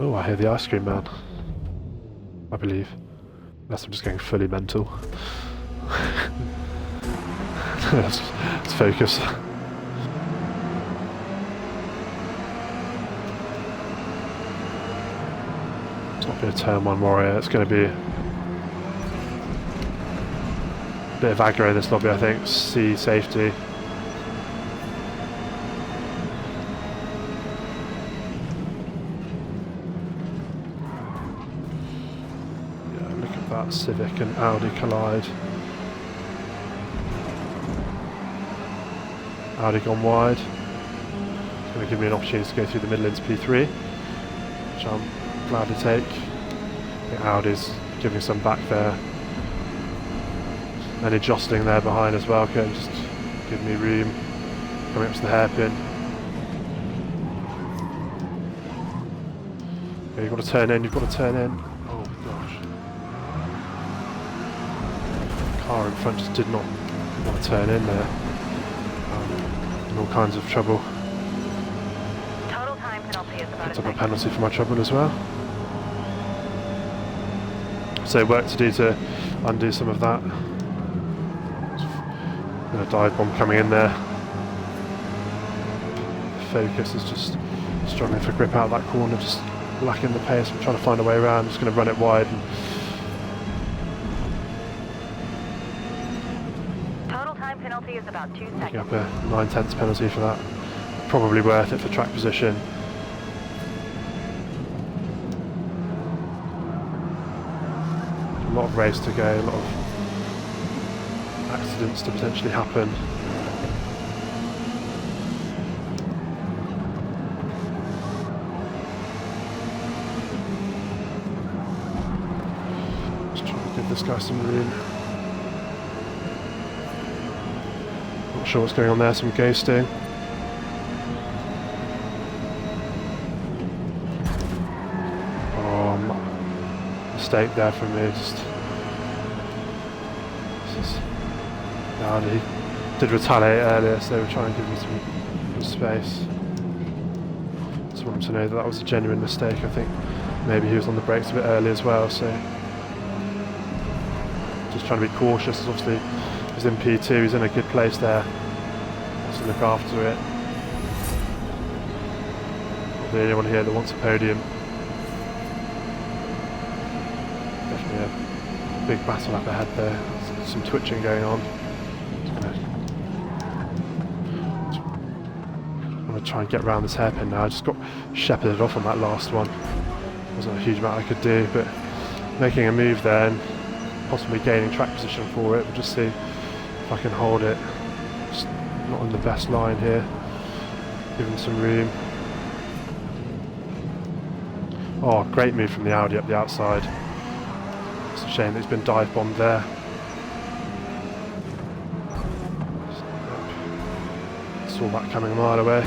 Oh, I hear the ice cream man. I believe. Unless I'm just getting fully mental. let's focus. It's not going to turn one warrior, it's going to be a bit of aggro in this lobby, I think. C safety. That Civic and Audi collide. Audi gone wide. It's going to give me an opportunity to go through the middle into P3, which I'm glad to take. I think Audi's giving some back there. Any jostling there behind as well can just give me room. Coming up to the hairpin. Yeah, you've got to turn in, you've got to turn in. Oh gosh. Car in front just did not want to turn in there. In all kinds of trouble. Total time penalty is about Picked up a penalty for my trouble as well. So work to do to undo some of that. A dive bomb coming in there. Focus is just struggling for grip out of that corner, just lacking the pace. I'm trying to find a way around. I'm just going to run it wide. And penalty is about 2 seconds. picking up a 9/10 penalty for that. Probably worth it for track position. A lot of race to go, a lot of accidents to potentially happen. Just trying to give this guy some room. Not sure what's going on there, some ghosting. Mistake there from me, he did retaliate earlier, so they were trying to give me some space. Just want him to know that that was a genuine mistake. I think maybe he was on the brakes a bit early as well, so just trying to be cautious. Obviously he's in P2, he's in a good place there. Let's look after it. Not the only one here that wants a podium. Definitely a big battle up ahead there. Some twitching going on. I'm going to try and get around this hairpin now. I just got shepherded off on that last one. Wasn't a huge amount I could do, but making a move there and possibly gaining track position for it. We'll just see if I can hold it. Just not on the best line here. Give him some room. Oh, great move from the Audi up the outside. It's a shame that he's been dive bombed there. Saw that coming a mile away.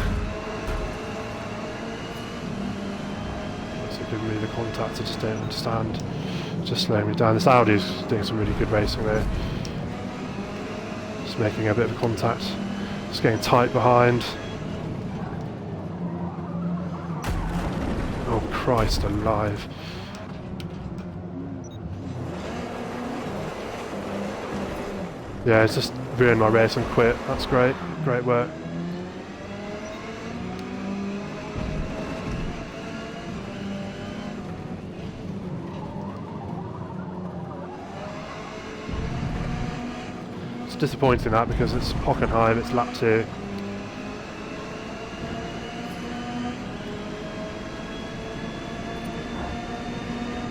So giving me the contact, I just don't understand. Just slowing me down. This Audi's doing some really good racing there. Just making a bit of a contact. Just getting tight behind. Oh Christ alive. Yeah, it's just ruined my race and quit. That's great. Great work. It's disappointing that because it's Hockenheim, it's lap 2.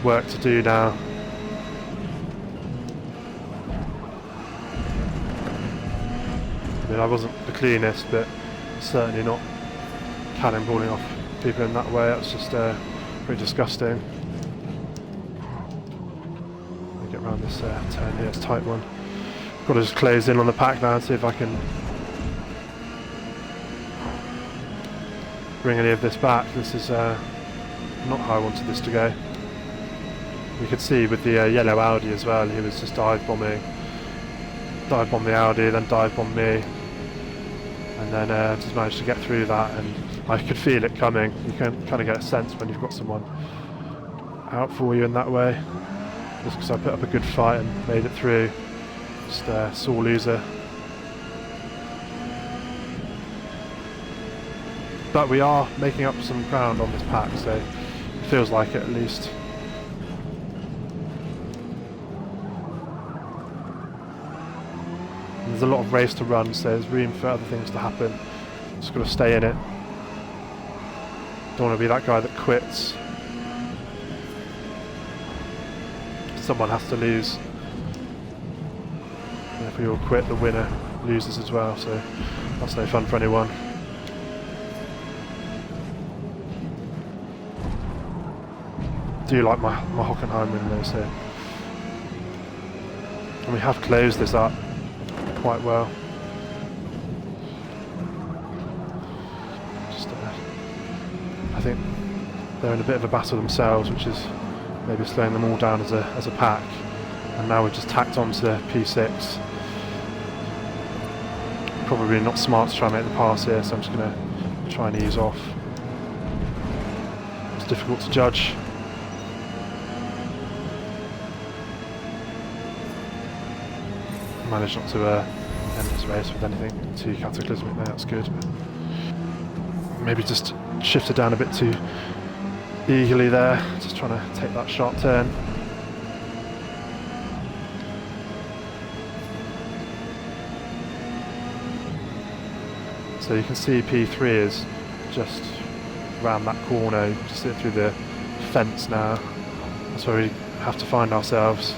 Work to do now. I mean, I wasn't the cleanest, but certainly not cannonballing off people in that way. That's just pretty disgusting. Let me get around this turn here, it's a tight one. Got to just close in on the pack now and see if I can bring any of this back. This is not how I wanted this to go. You could see with the yellow Audi as well, he was just dive bombing the Audi, then dive bomb me, and then just managed to get through that and I could feel it coming. You can kind of get a sense when you've got someone out for you in that way. Just because I put up a good fight and made it through. Just a sore loser. But we are making up some ground on this pack, so it feels like it at least. There's a lot of race to run, so there's room for other things to happen. Just got to stay in it. Don't want to be that guy that quits. Someone has to lose. And if we all quit, the winner loses as well, so that's no fun for anyone. I do like my Hockenheimring though, so. And we have closed this up quite well. Just, I think they're in a bit of a battle themselves, which is maybe slowing them all down as a pack. And now we've just tacked onto the P6. Probably not smart to try and make the pass here, so I'm just going to try and ease off. It's difficult to judge. Managed not to end this race with anything too cataclysmic there, that's good. Maybe just shifted down a bit too eagerly there, just trying to take that sharp turn. So you can see P3 is just round that corner, just sit through the fence now. That's where we have to find ourselves.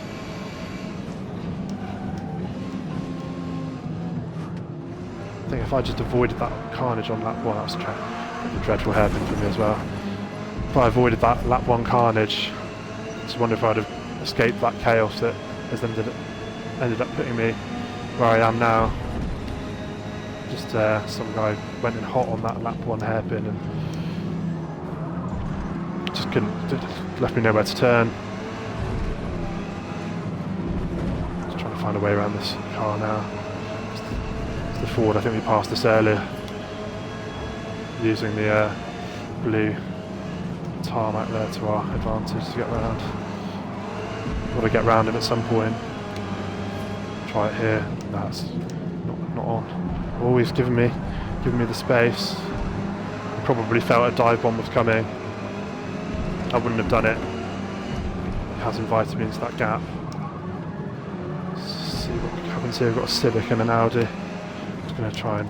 I think if I just avoided that carnage on lap 1, that's a dreadful hairpin for me as well. If I avoided that lap 1 carnage, I just wonder if I'd have escaped that chaos that has ended up putting me where I am now. Just some guy went in hot on that lap 1 hairpin and just left me nowhere to turn. Just trying to find a way around this car now. The Ford, I think we passed this earlier, using the blue tarmac there to our advantage to get round. Got to get round him at some point. Try it here. No, that's not on. Always giving me the space. Probably felt a dive bomb was coming. I wouldn't have done it. It has invited me into that gap. Let's see what happens here. We've got a Civic and an Audi. Going to try and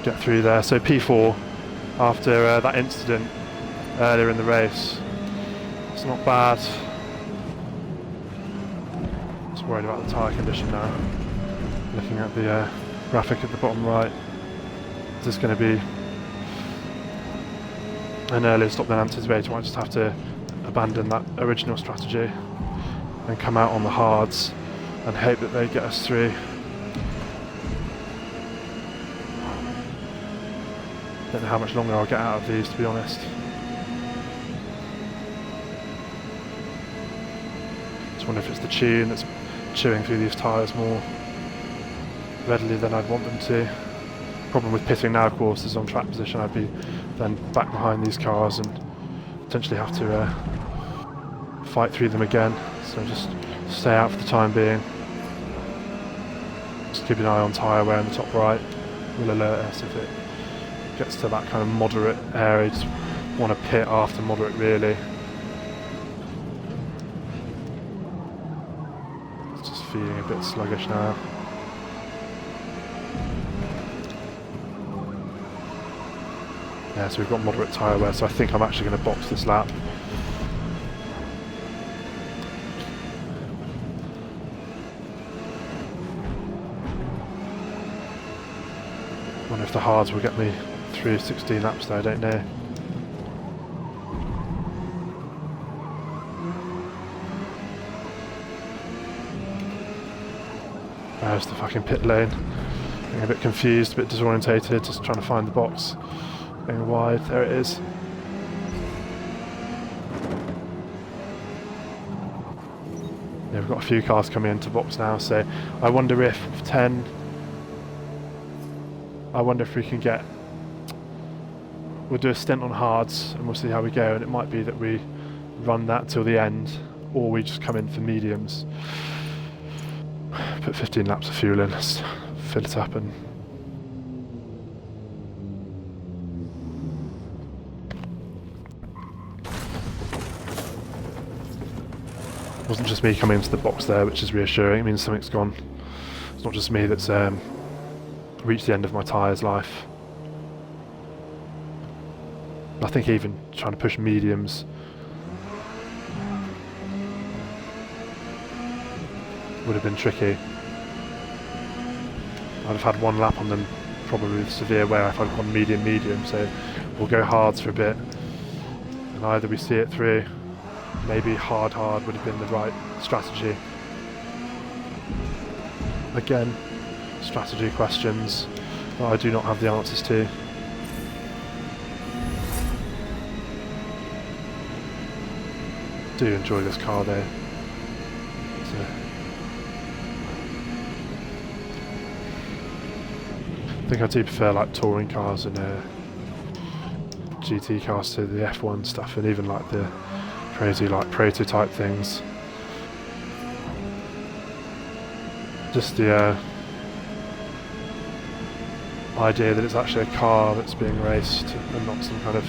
get through there. So P4 after that incident earlier in the race. It's not bad. Just worried about the tyre condition now. Looking at the graphic at the bottom right. Is this going to be an earlier stop than anticipated? I might just have to abandon that original strategy and come out on the hards and hope that they get us through. Don't know how much longer I'll get out of these, to be honest. Just wonder if it's the tune that's chewing through these tyres more readily than I'd want them to. Problem with pitting now, of course, is on track position. I'd be then back behind these cars and potentially have to fight through them again. So just stay out for the time being. Just keep an eye on tyre wear in the top right. Will alert us if it gets to that kind of moderate area. Just want to pit after moderate, really. It's just feeling a bit sluggish now. Yeah, so we've got moderate tyre wear, so I think I'm actually going to box this lap. Wonder if the hards will get me through 16 laps there, I don't know. There's the fucking pit lane. Getting a bit confused, a bit disorientated, just trying to find the box. Going wide, there it is. Yeah, we've got a few cars coming into box now, so I wonder if 10 I wonder if we can get... We'll do a stint on hards and we'll see how we go, and it might be that we run that till the end, or we just come in for mediums. Put 15 laps of fuel in, let's fill it up and... It wasn't just me coming into the box there, which is reassuring. It means something's gone. It's not just me that's reached the end of my tyres life. I think even trying to push mediums would have been tricky. I'd have had one lap on them, probably with severe wear if I'd gone medium, so we'll go hards for a bit. And either we see it through, maybe hard would have been the right strategy. Again, strategy questions that I do not have the answers to. I do enjoy this car though. I think I do prefer like touring cars and GT cars to the F1 stuff, and even like the crazy like prototype things. Just the idea that it's actually a car that's being raced and not some kind of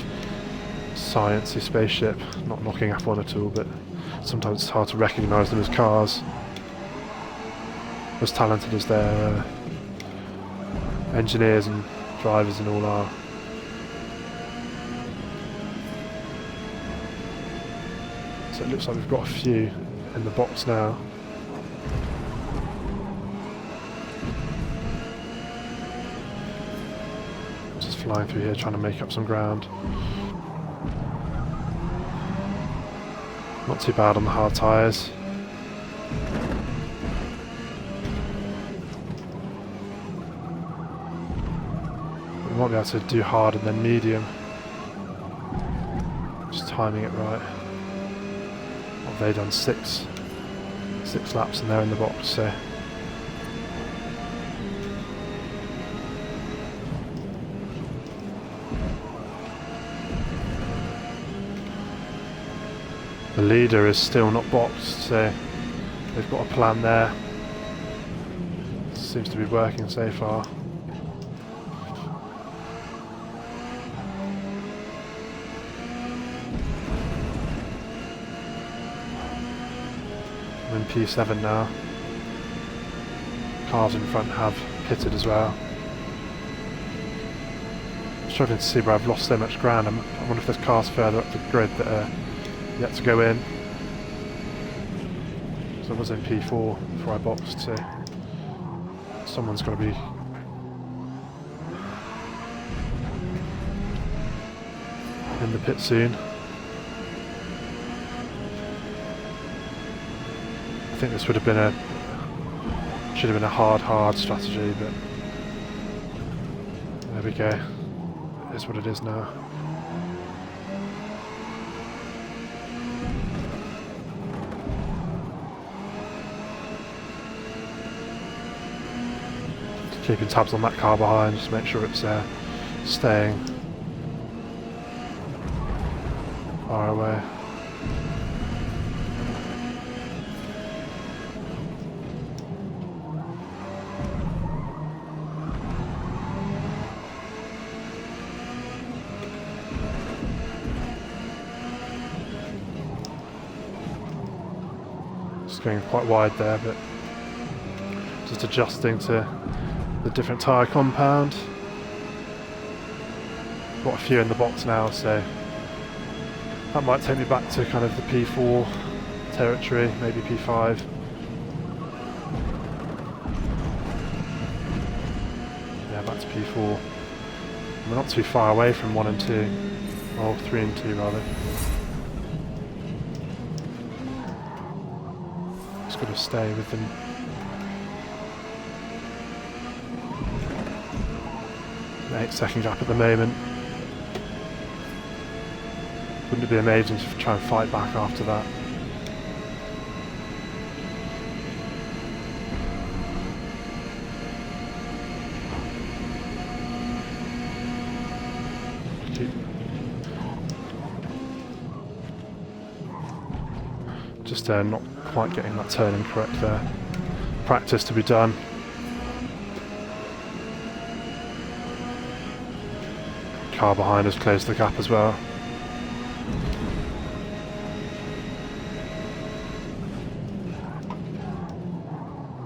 sciencey spaceship. Not knocking F1 at all, but sometimes it's hard to recognise them as cars, as talented as their engineers and drivers and all are. So it looks like we've got a few in the box now. Just flying through here trying to make up some ground. Not too bad on the hard tyres. We might be able to do hard and then medium. Just timing it right. What have they done? Six laps and they're in the box, so. The leader is still not boxed, so they've got a plan there. Seems to be working so far. I'm in P7 now. Cars in front have pitted as well. I'm struggling to see where I've lost so much ground. I wonder if there's cars further up the grid that are yet to go in. So I was in P4 before I boxed, so someone's got to be in the pit soon. I think this would have been should have been a hard strategy, but there we go. It is what it is now. Keeping tabs on that car behind, just make sure it's staying far away. Just going quite wide there, but just adjusting to the different tyre compound. Got a few in the box now, so that might take me back to kind of the P4 territory, maybe P5. Yeah, back to P4. We're not too far away from 1 and 2, or 3 and 2 rather. Just got to stay with them. An 8-second gap at the moment. Wouldn't it be amazing to try and fight back after that? Just not quite getting that turning correct there. Practice to be done. Car behind has closed the gap as well.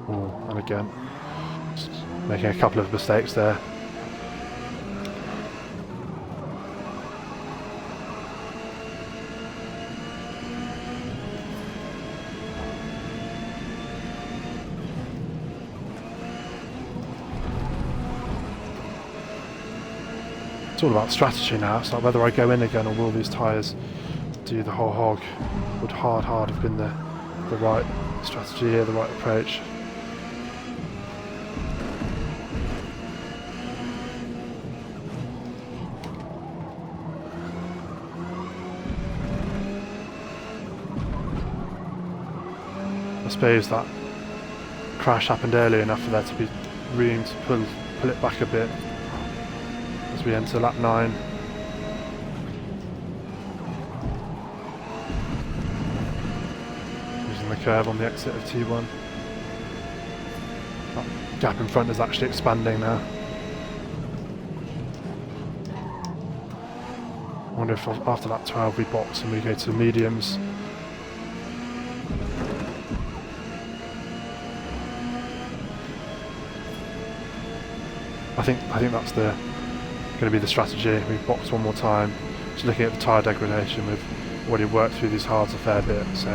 Oh, and again, just making a couple of mistakes there. It's all about strategy now. It's like whether I go in again or will these tyres do the whole hog. Would hard have been the right strategy here, the right approach. I suppose that crash happened early enough for there to be room to pull it back a bit as we enter lap 9. Using the curve on the exit of T1. That gap in front is actually expanding now. I wonder if after lap 12 we box and we go to mediums. I think that's going to be the strategy. We box one more time. Just looking at the tyre degradation, we've already worked through these hards a fair bit, so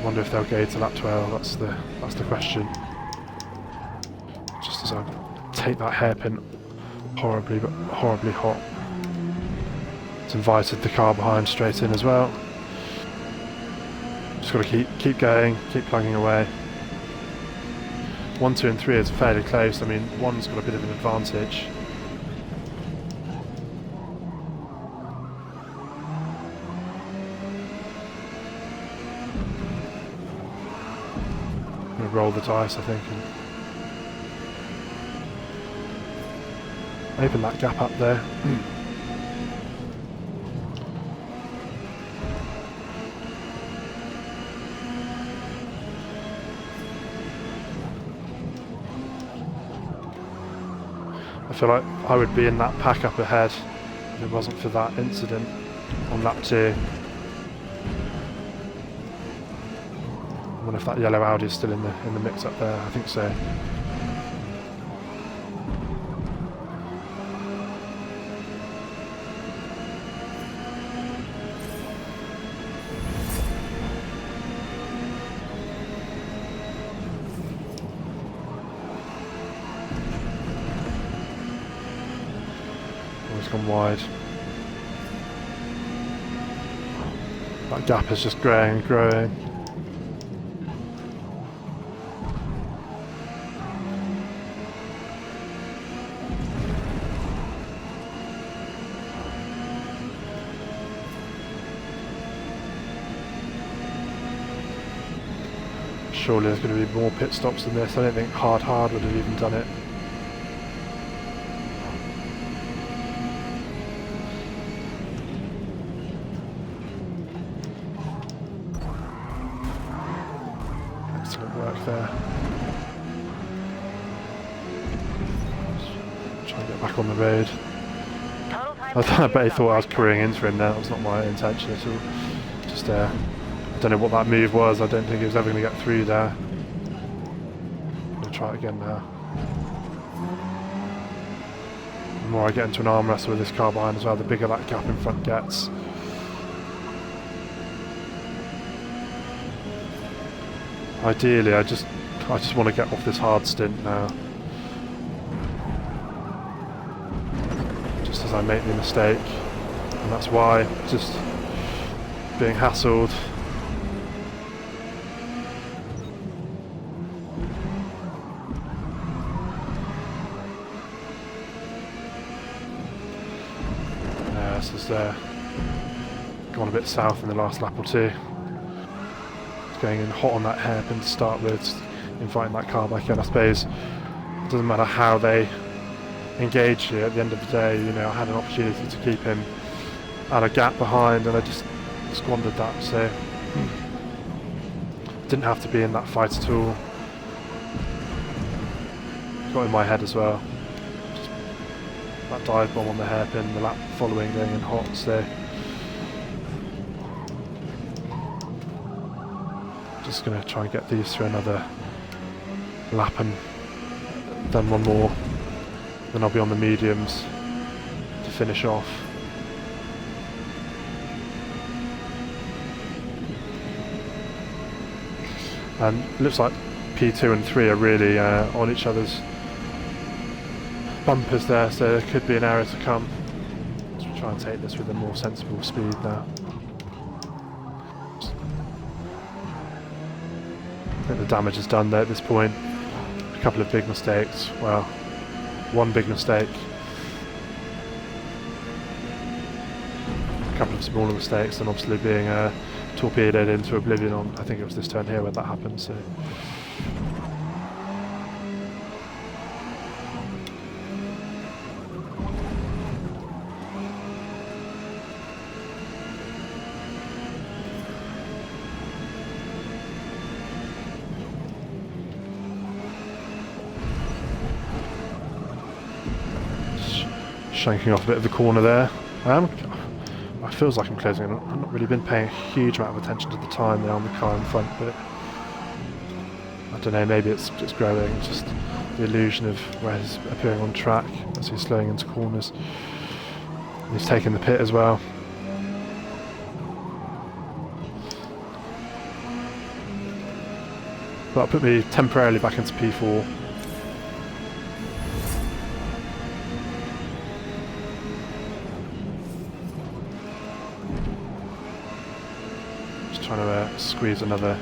I wonder if they'll go to lap 12. That's the question. Just as I take that hairpin horribly hot. It's invited the car behind straight in as well. Just got to keep going, keep plugging away. 1, 2 and 3 is fairly close. I mean, 1's got a bit of an advantage. I'm going to roll the dice, I think, and open that gap up there. I feel like I would be in that pack up ahead if it wasn't for that incident on lap 2. I wonder if that yellow Audi is still in the mix up there. I think so. Gone wide. That gap is just growing and growing. Surely there's going to be more pit stops than this. I don't think hard would have even done it. Work there. Just try and get back on the road. I bet he thought I was careering into him there. That was not my intention at all. Just I don't know what that move was. I don't think he was ever going to get through there. I'm going to try it again now. The more I get into an arm wrestle with this car behind as well, the bigger that gap in front gets. Ideally, I just want to get off this hard stint now. Just as I make the mistake, and that's why, just being hassled. Yeah, this has gone a bit south in the last lap or two. Going in hot on that hairpin to start with, just inviting that car back in. I suppose it doesn't matter how they engage here at the end of the day. You know, I had an opportunity to keep him at a gap behind, and I just squandered that. So didn't have to be in that fight at all. Got in my head as well. Just that dive bomb on the hairpin, the lap following going in hot. So just going to try and get these through another lap and then one more. Then I'll be on the mediums to finish off. And it looks like P2 and 3 are really on each other's bumpers there, so there could be an error to come. Let's try and take this with a more sensible speed now. I think the damage is done there at this point. A couple of big mistakes. Well, one big mistake. A couple of smaller mistakes, and obviously being torpedoed into oblivion on, I think it was this turn here where that happened. So shanking off a bit of the corner there. It feels like I'm closing in. I've not really been paying a huge amount of attention to the time there on the car in front, but I don't know, maybe it's growing. It's just the illusion of where he's appearing on track as he's slowing into corners. And he's taking the pit as well. But that'll put me temporarily back into P4. Trying to squeeze another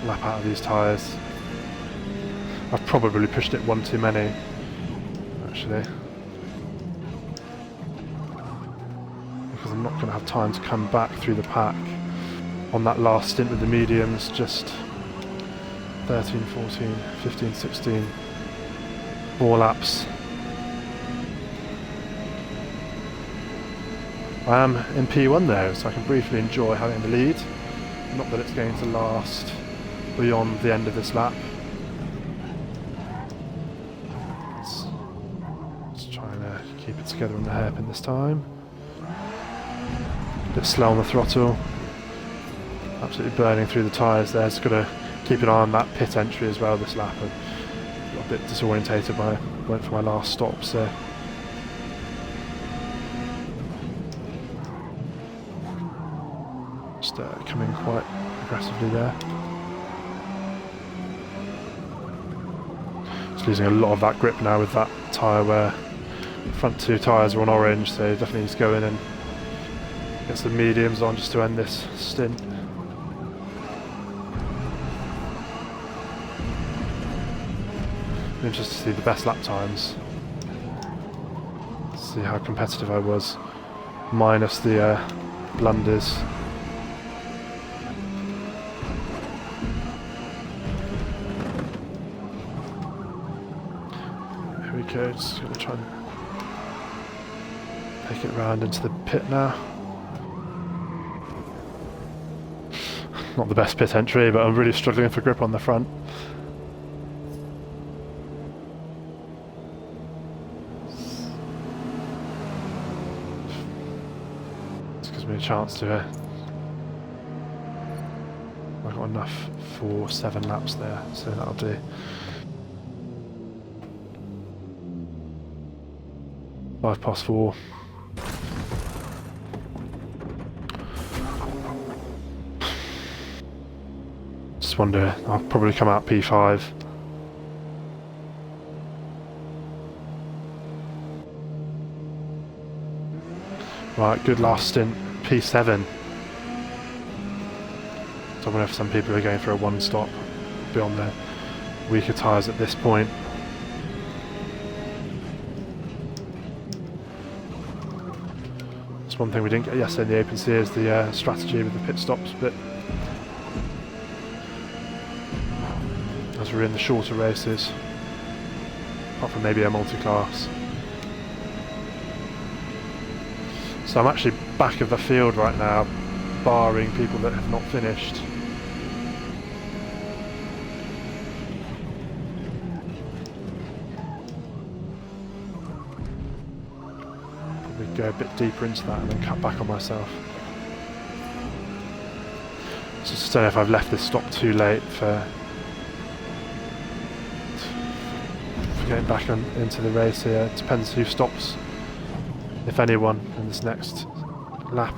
lap out of these tyres. I've probably pushed it one too many, actually, because I'm not going to have time to come back through the pack on that last stint with the mediums. Just 13, 14, 15, 16 more laps. I am in P1 though, so I can briefly enjoy having the lead. Not that it's going to last beyond the end of this lap. Just trying to keep it together on the hairpin this time. A bit slow on the throttle. Absolutely burning through the tyres there. Just got to keep an eye on that pit entry as well this lap. I got a bit disorientated when I went for my last stop, so coming quite aggressively there. Just losing a lot of that grip now with that tyre where the front two tyres are on orange, so definitely needs to go in and get some mediums on just to end this stint. I'm interested to see the best lap times. See how competitive I was, minus the blunders. Okay, just going to try and take it around into the pit now. Not the best pit entry, but I'm really struggling for grip on the front. This gives me a chance to I've got enough for 7 laps there, so that'll do. Five past 4. Just wonder, I'll probably come out P5. Right, good last stint, P7. So I wonder if some people are going for a one stop beyond their weaker tyres at this point. One thing we didn't get yesterday in the Open Sea is the strategy with the pit stops, but as we're in the shorter races, apart from maybe a multi-class. So I'm actually back of the field right now, barring people that have not finished. Probably go a bit deeper into that and then cut back on myself. So just don't know if I've left this stop too late for getting back into the race here. It depends who stops, if anyone, in this next lap.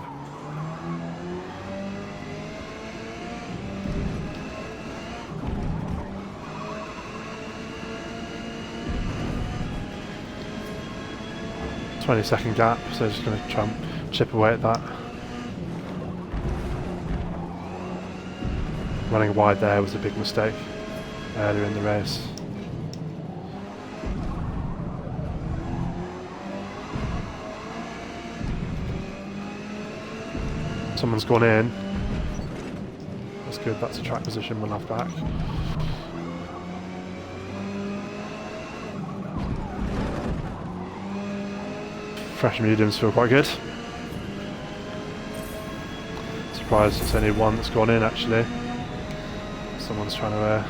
"20-second gap," so just going to try and chip away at that. Running wide there was a big mistake earlier in the race. Someone's gone in. That's good, that's a track position we'll have back. Fresh mediums feel quite good. Surprised it's only one that's gone in actually. Someone's trying to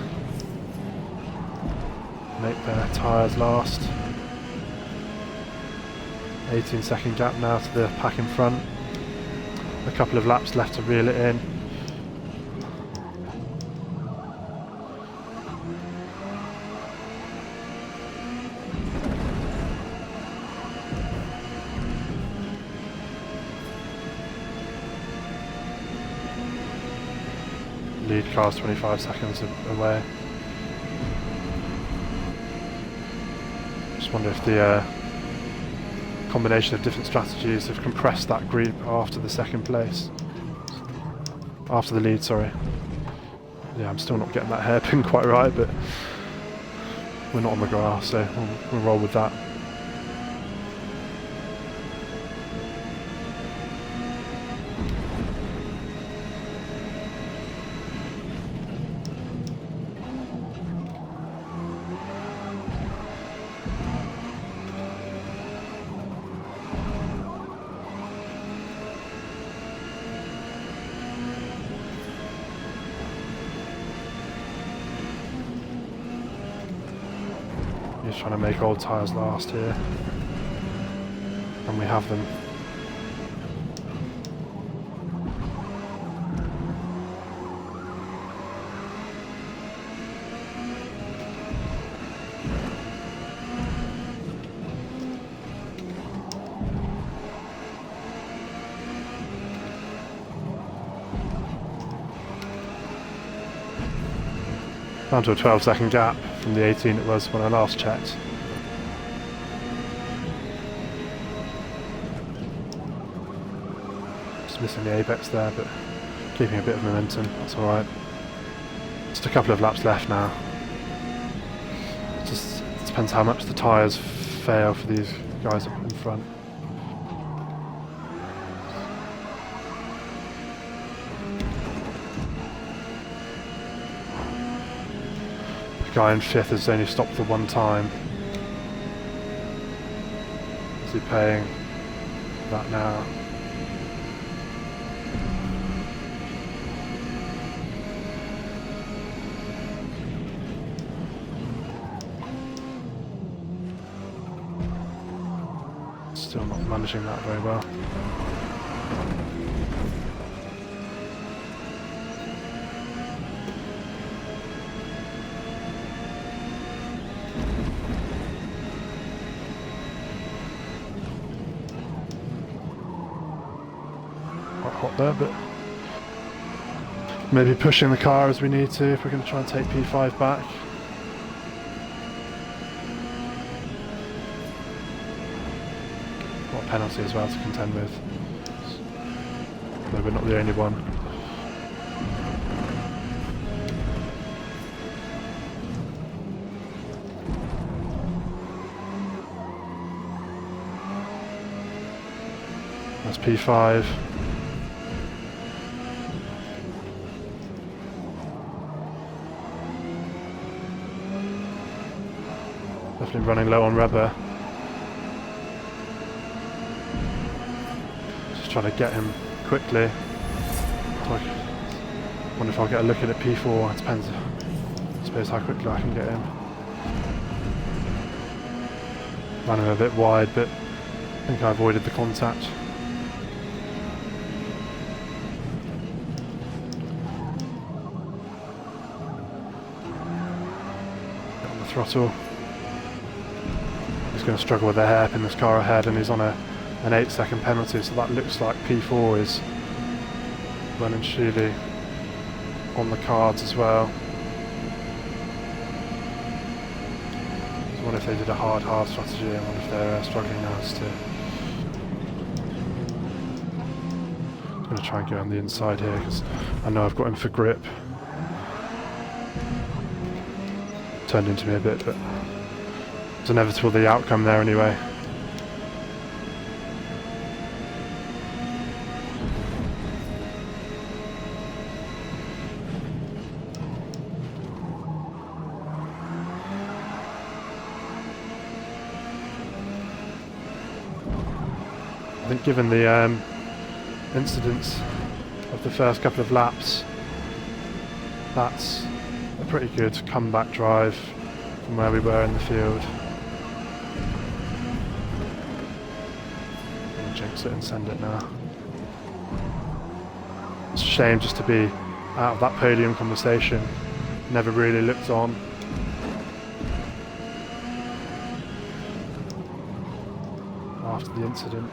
make their tyres last. 18-second gap now to the pack in front. A couple of laps left to reel it in. Lead car's 25 seconds away. Just wonder if the combination of different strategies have compressed that group after the second place. After the lead, sorry. Yeah, I'm still not getting that hairpin quite right, but we're not on the grass, so we'll roll with that. He's trying to make old tyres last here, and we have them. Down to a 12-second gap from the 18 it was when I last checked. Just missing the apex there, but keeping a bit of momentum, that's alright. Just a couple of laps left now. Just depends how much the tyres fail for these guys up in front. Guy in fifth has only stopped the one time. Is he paying that now? Still not managing that very well. Hot there, but maybe pushing the car as we need to if we're going to try and take P5 back. Got a penalty as well to contend with, though we're not the only one. That's P5. Definitely running low on rubber. Just trying to get him quickly. I wonder if I'll get a look at it P4. It depends, I suppose, how quickly I can get him. Running a bit wide, but I think I avoided the contact. Get on the throttle. He's going to struggle with the hairpin, this car ahead, and he's on an 8-second penalty, so that looks like P4 is well and truly on the cards as well. So what if they did a hard strategy? I wonder if they're struggling now to... I'm going to try and go on the inside here because I know I've got him for grip. Turned into me a bit, but it's inevitable, the outcome there anyway. I think given the incidents of the first couple of laps, that's a pretty good comeback drive from where we were in the field. I'll jinx it and send it now. It's a shame just to be out of that podium conversation. Never really looked on. After the incident.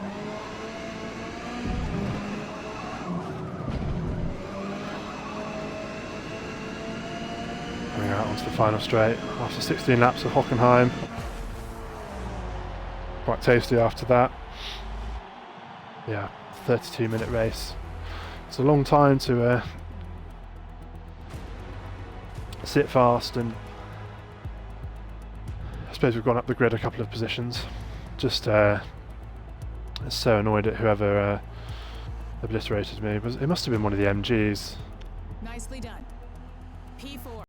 Coming out onto the final straight after 16 laps of Hockenheim. Quite tasty after that. Yeah, 32-minute race. It's a long time to sit fast, and I suppose we've gone up the grid a couple of positions. Just so annoyed at whoever obliterated me. It must have been one of the MGs. Nicely done. P4.